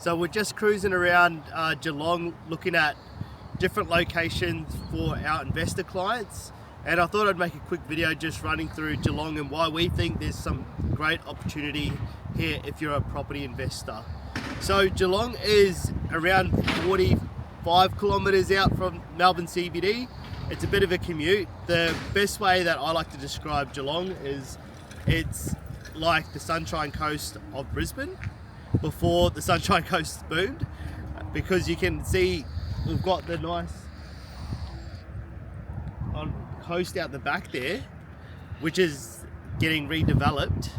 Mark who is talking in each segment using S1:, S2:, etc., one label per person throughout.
S1: So we're just cruising around Geelong looking at different locations for our investor clients, and I thought I'd make a quick video just running through Geelong and why we think there's some great opportunity here if you're a property investor. So Geelong is around 45 kilometres out from Melbourne CBD. It's a bit of a commute. The best way that I like to describe Geelong is it's like the Sunshine Coast of Brisbane before the Sunshine Coast boomed, because you can see we've got the nice coast out the back there, which is getting redeveloped,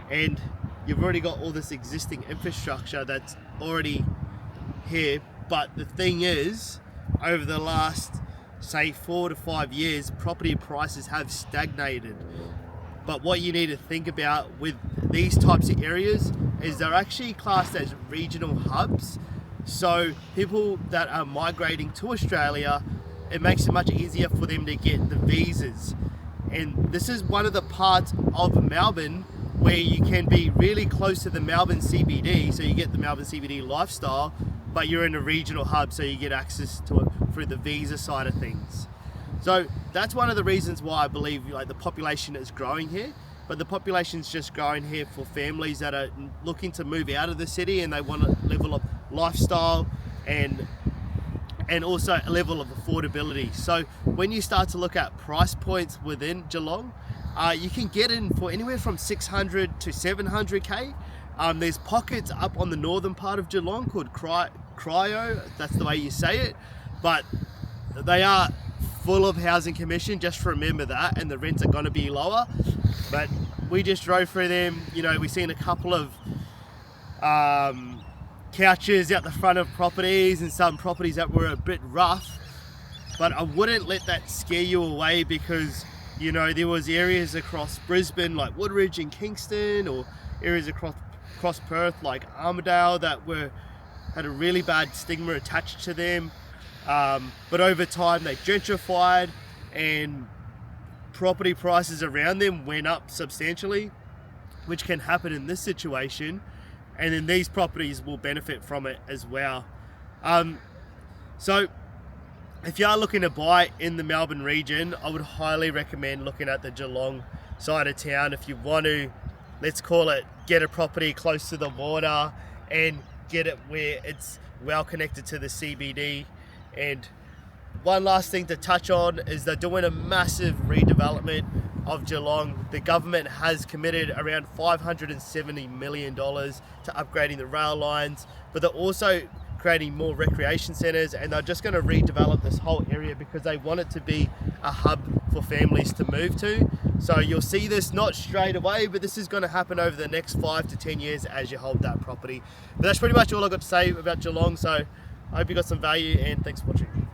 S1: and you've already got all this existing infrastructure that's already here. But the thing is, over the last say 4 to 5 years, property prices have stagnated. But what you need to think about with these types of areas is they're actually classed as regional hubs. So people that are migrating to Australia, it makes it much easier for them to get the visas. And this is one of the parts of Melbourne where you can be really close to the Melbourne CBD, so you get the Melbourne CBD lifestyle, but you're in a regional hub, so you get access to it through the visa side of things. So that's one of the reasons why I believe the population is growing here, but the population's just growing here for families that are looking to move out of the city and they want a level of lifestyle and also a level of affordability. So when you start to look at price points within Geelong, you can get in for anywhere from 600 to 700k. There's pockets up on the northern part of Geelong called Cryo, that's the way you say it, but they are full of housing commission, just remember that, and the rents are going to be lower. But we just drove through them, we've seen a couple of couches out the front of properties and some properties that were a bit rough, but I wouldn't let that scare you away, because there was areas across Brisbane like Woodridge and Kingston, or areas across Perth like Armidale that had a really bad stigma attached to them. But over time they gentrified and property prices around them went up substantially, which can happen in this situation, and then these properties will benefit from it as well. So if you are looking to buy in the Melbourne region, I would highly recommend looking at the Geelong side of town if you want to, let's call it, get a property close to the water and get it where it's well connected to the CBD. And one last thing to touch on is they're doing a massive redevelopment of Geelong. The government has committed around $570 million to upgrading the rail lines, but they're also creating more recreation centres, and they're just going to redevelop this whole area because they want it to be a hub for families to move to. So you'll see this not straight away, but this is going to happen over the next 5 to 10 years as you hold that property. But that's pretty much all I've got to say about Geelong. So I hope you got some value, and thanks for watching.